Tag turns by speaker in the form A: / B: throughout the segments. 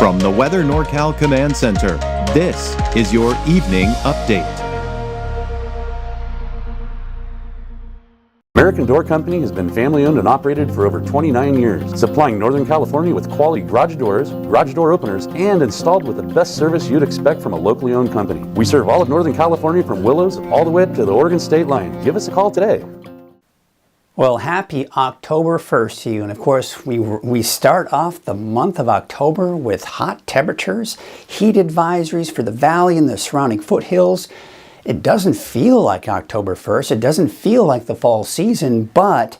A: From the Weather NorCal Command Center, this is your Evening Update.
B: American Door Company has been family-owned and operated for over 29 years, supplying Northern California with quality garage doors, garage door openers, and installed with the best service you'd expect from a locally owned company. We serve all of Northern California from Willows all the way to the Oregon state line. Give us a call today.
C: Well, happy October 1st to you. And of course, we start off the month of October with hot temperatures, heat advisories for the valley and the surrounding foothills. It doesn't feel like October 1st. It doesn't feel like the fall season, but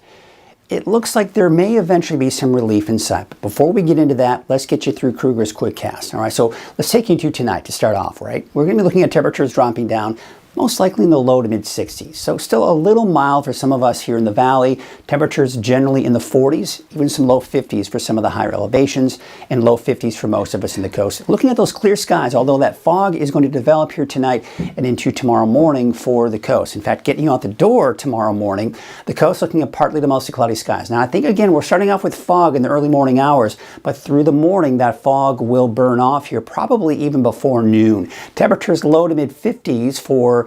C: it looks like there may eventually be some relief in sight. But before we get into that, let's get you through Kruger's Quickcast. All right, so let's take you to tonight to start off, right? We're going to be looking at temperatures dropping down, most likely in the low to mid 60s. So still a little mild for some of us here in the valley. Temperatures generally in the 40s, even some low 50s for some of the higher elevations, and low 50s for most of us in the coast. Looking at those clear skies, although that fog is going to develop here tonight and into tomorrow morning for the coast. In fact, getting you out the door tomorrow morning, the coast looking at partly to mostly cloudy skies. Now, I think, again, we're starting off with fog in the early morning hours, but through the morning, that fog will burn off here, probably even before noon. Temperatures low to mid 50s for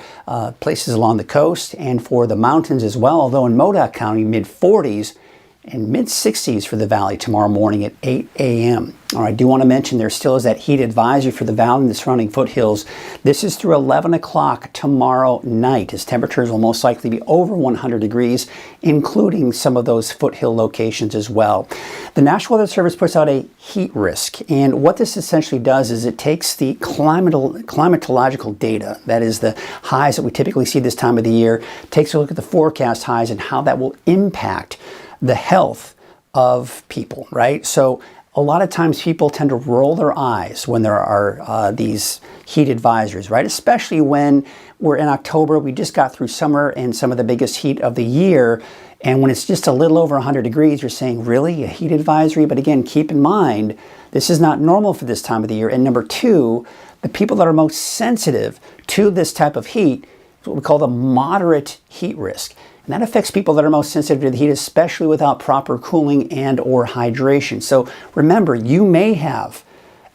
C: places along the coast and for the mountains as well, although in Modoc County, mid 40s and mid 60s for the valley tomorrow morning at 8 a.m. All right, I do want to mention there still is that heat advisory for the valley and the surrounding foothills. This is through 11 o'clock tomorrow night, as temperatures will most likely be over 100 degrees, including some of those foothill locations as well. The National Weather Service puts out a heat risk, and what this essentially does is it takes the climatological data, that is the highs that we typically see this time of the year, takes a look at the forecast highs and how that will impact the health of people, right? So a lot of times people tend to roll their eyes when there are these heat advisories, right? Especially when we're in October, we just got through summer and some of the biggest heat of the year. And when it's just a little over 100 degrees, you're saying, really, a heat advisory? But again, keep in mind, this is not normal for this time of the year. And number two, the people that are most sensitive to this type of heat is what we call the moderate heat risk. And that affects people that are most sensitive to the heat, especially without proper cooling and or hydration. So remember, you may have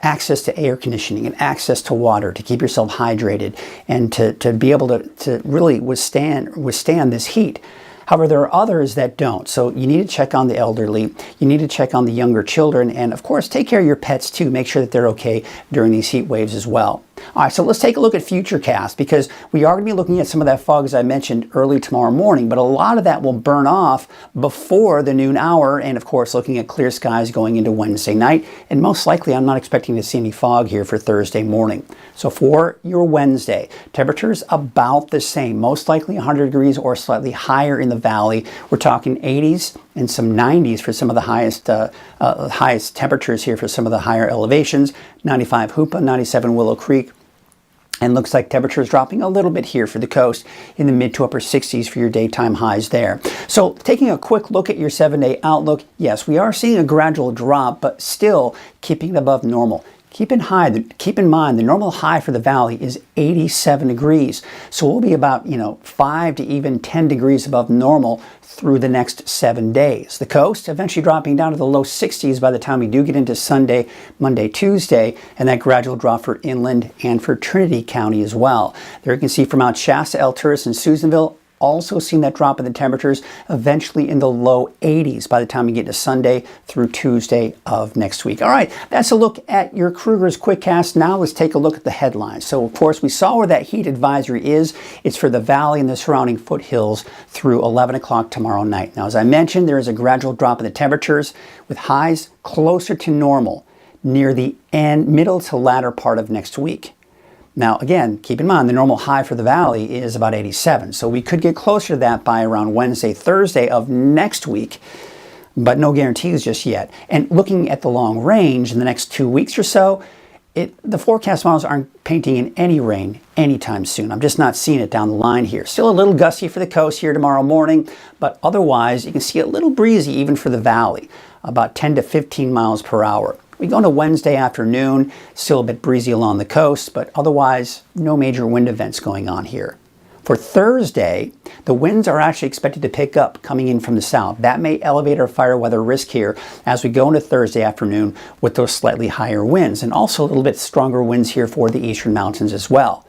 C: access to air conditioning and access to water to keep yourself hydrated and to be able to really withstand this heat. However, there are others that don't. So you need to check on the elderly, you need to check on the younger children, and of course, take care of your pets too. Make sure that they're okay during these heat waves as well. All right, so let's take a look at Futurecast, because we are going to be looking at some of that fog, as I mentioned, early tomorrow morning, but a lot of that will burn off before the noon hour, and of course, looking at clear skies going into Wednesday night, and most likely, I'm not expecting to see any fog here for Thursday morning. So for your Wednesday, temperatures about the same, most likely 100 degrees or slightly higher in the valley. We're talking 80s and some 90s for some of the highest temperatures here for some of the higher elevations. 95 Hoopa, 97 Willow Creek. And looks like temperatures dropping a little bit here for the coast in the mid to upper 60s for your daytime highs there. So taking a quick look at your 7-day outlook, yes, we are seeing a gradual drop, but still keeping it above normal. Keep in mind, the normal high for the valley is 87 degrees. So we'll be about, 5 to even 10 degrees above normal through the next 7 days. The coast eventually dropping down to the low 60s by the time we do get into Sunday, Monday, Tuesday, and that gradual drop for inland and for Trinity County as well. There you can see from Mount Shasta, El Turris, and Susanville, also seeing that drop in the temperatures eventually in the low 80s by the time we get to Sunday through Tuesday of next week. All right, that's a look at your Kruger's Quickcast. Now let's take a look at the headlines. So of course we saw where that heat advisory is. It's for the valley and the surrounding foothills through 11 o'clock tomorrow night. Now, as I mentioned, there is a gradual drop in the temperatures with highs closer to normal near the middle to latter part of next week. Now, again, keep in mind, the normal high for the valley is about 87. So we could get closer to that by around Wednesday, Thursday of next week, but no guarantees just yet. And looking at the long range in the next 2 weeks or so, the forecast models aren't painting in any rain anytime soon. I'm just not seeing it down the line here. Still a little gusty for the coast here tomorrow morning, but otherwise you can see a little breezy even for the valley, about 10 to 15 miles per hour. We go into Wednesday afternoon, still a bit breezy along the coast, but otherwise no major wind events going on here. For Thursday, the winds are actually expected to pick up coming in from the south. That may elevate our fire weather risk here as we go into Thursday afternoon with those slightly higher winds, and also a little bit stronger winds here for the eastern mountains as well.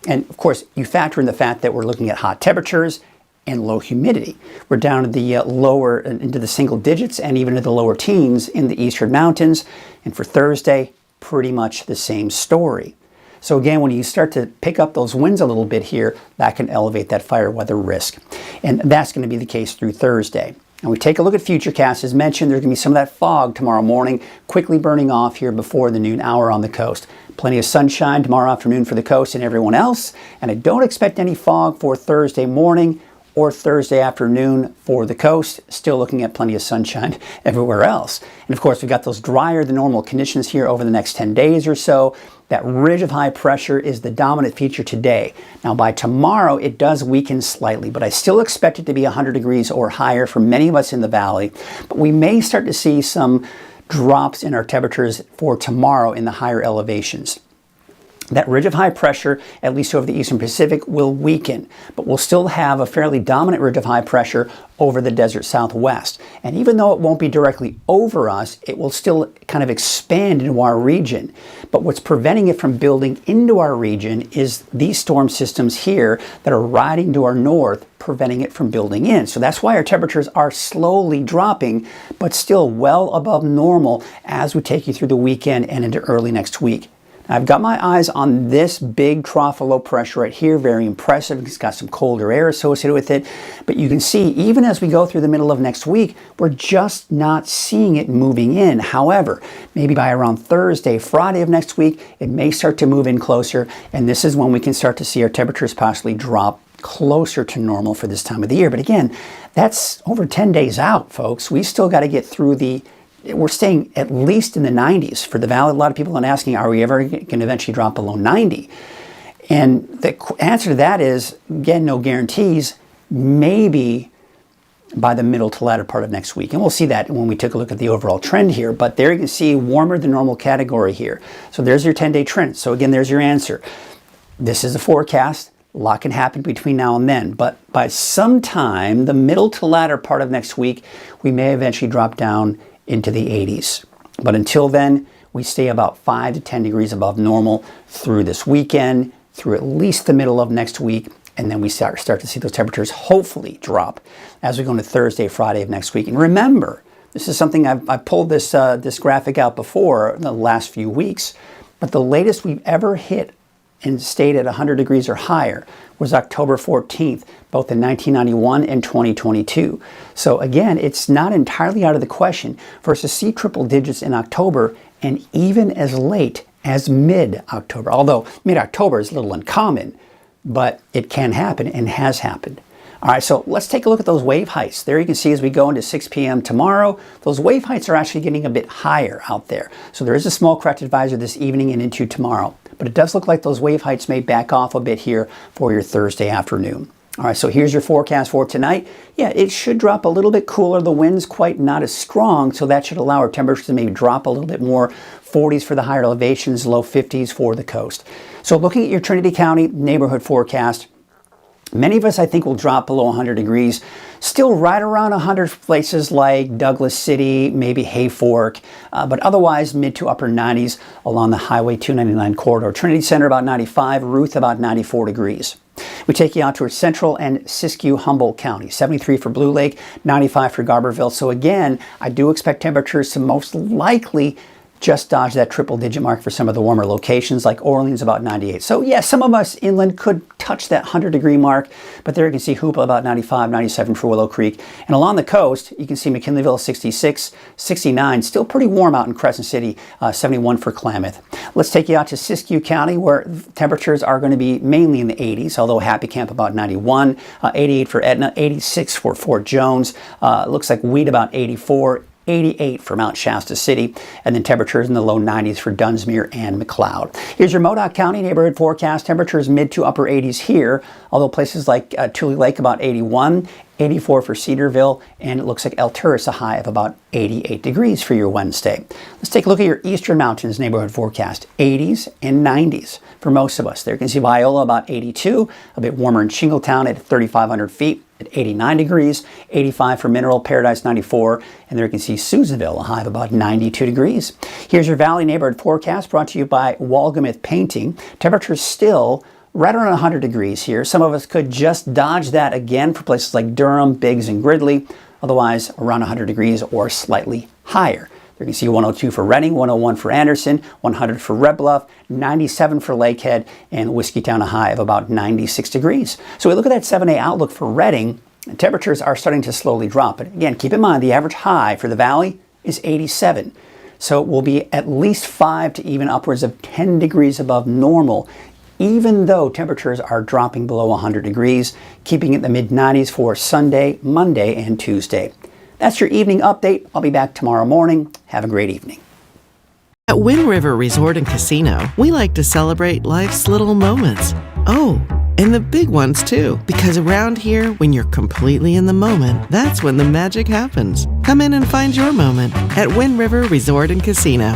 C: And of course, you factor in the fact that we're looking at hot temperatures and low humidity. We're down to the lower, into the single digits and even into the lower teens in the eastern mountains. And for Thursday, pretty much the same story. So again, when you start to pick up those winds a little bit here, that can elevate that fire weather risk. And that's going to be the case through Thursday. And we take a look at Futurecast. As mentioned, there's going to be some of that fog tomorrow morning, quickly burning off here before the noon hour on the coast. Plenty of sunshine tomorrow afternoon for the coast and everyone else. And I don't expect any fog for Thursday morning or Thursday afternoon for the coast. Still looking at plenty of sunshine everywhere else. And of course, we've got those drier than normal conditions here over the next 10 days or so. That ridge of high pressure is the dominant feature today. Now by tomorrow, it does weaken slightly, but I still expect it to be 100 degrees or higher for many of us in the valley. But we may start to see some drops in our temperatures for tomorrow in the higher elevations. That ridge of high pressure, at least over the eastern Pacific, will weaken, but we'll still have a fairly dominant ridge of high pressure over the desert southwest. And even though it won't be directly over us, it will still kind of expand into our region. But what's preventing it from building into our region is these storm systems here that are riding to our north, preventing it from building in. So that's why our temperatures are slowly dropping, but still well above normal as we take you through the weekend and into early next week. I've got my eyes on this big trough of low pressure right here. Very impressive. It's got some colder air associated with it. But you can see, even as we go through the middle of next week, we're just not seeing it moving in. However, maybe by around Thursday, Friday of next week, it may start to move in closer. And this is when we can start to see our temperatures possibly drop closer to normal for this time of the year. But again, that's over 10 days out, folks. We still got to get through we're staying at least in the 90s for the valley. A lot of people are asking, are we ever going to eventually drop below 90? And the answer to that is, again, no guarantees, maybe by the middle to latter part of next week. And we'll see that when we take a look at the overall trend here. But there you can see warmer than normal category here. So there's your 10-day trend. So again, there's your answer. This is the forecast. A lot can happen between now and then. But by sometime, the middle to latter part of next week, we may eventually drop down into the 80s. But until then, we stay about 5 to 10 degrees above normal through this weekend, through at least the middle of next week, and then we start to see those temperatures hopefully drop as we go into Thursday, Friday of next week. And remember, this is something I've pulled this graphic out before in the last few weeks, but the latest we've ever hit and stayed at 100 degrees or higher was October 14th, both in 1991 and 2022. So again, it's not entirely out of the question for us to see triple digits in October and even as late as mid-October. Although mid-October is a little uncommon, but it can happen and has happened. All right, so let's take a look at those wave heights. There you can see as we go into 6 p.m. tomorrow, those wave heights are actually getting a bit higher out there. So there is a small corrected visor this evening and into tomorrow. But it does look like those wave heights may back off a bit here for your Thursday afternoon. All right, so here's your forecast for tonight. Yeah, it should drop a little bit cooler. The wind's quite not as strong, so that should allow our temperatures to maybe drop a little bit more. 40s for the higher elevations, low 50s for the coast. So looking at your Trinity County neighborhood forecast, many of us, I think, will drop below 100 degrees. Still right around 100 places like Douglas City, maybe Hayfork, but otherwise mid to upper 90s along the Highway 299 corridor. Trinity Center about 95, Ruth about 94 degrees. We take you out towards Central and Siskiyou-Humboldt County, 73 for Blue Lake, 95 for Garberville. So again, I do expect temperatures to most likely just dodge that triple digit mark for some of the warmer locations like Orleans about 98. So yeah, some of us inland could touch that 100 degree mark, but there you can see Hoopa about 95, 97 for Willow Creek. And along the coast, you can see McKinleyville 66, 69, still pretty warm out in Crescent City, 71 for Klamath. Let's take you out to Siskiyou County where temperatures are going to be mainly in the 80s, although Happy Camp about 91, 88 for Etna, 86 for Fort Jones, looks like Weed about 84, 88 for Mount Shasta City, and then temperatures in the low 90s for Dunsmuir and McLeod. Here's your Modoc County neighborhood forecast. Temperatures mid to upper 80s here, although places like Tule Lake about 81, 84 for Cedarville, and it looks like Alturas a high of about 88 degrees for your Wednesday. Let's take a look at your Eastern Mountains neighborhood forecast. 80s and 90s for most of us. There you can see Viola about 82, a bit warmer in Shingletown at 3,500 feet at 89 degrees, 85 for Mineral, Paradise 94, and there you can see Susanville, a high of about 92 degrees. Here's your Valley neighborhood forecast brought to you by Walgamith Painting. Temperatures still right around 100 degrees here. Some of us could just dodge that again for places like Durham, Biggs, and Gridley. Otherwise, around 100 degrees or slightly higher. There you can see 102 for Reading, 101 for Anderson, 100 for Red Bluff, 97 for Lakehead, and Whiskeytown a high of about 96 degrees. So we look at that 7-day outlook for Reading. Temperatures are starting to slowly drop. But again, keep in mind the average high for the Valley is 87. So it will be at least 5 to even upwards of 10 degrees above normal, even though temperatures are dropping below 100 degrees, keeping it in the mid-90s for Sunday, Monday, and Tuesday. That's your evening update. I'll be back tomorrow morning. Have a great evening.
D: At Wind River Resort and Casino, we like to celebrate life's little moments. Oh, and the big ones too. Because around here, when you're completely in the moment, that's when the magic happens. Come in and find your moment at Wind River Resort and Casino.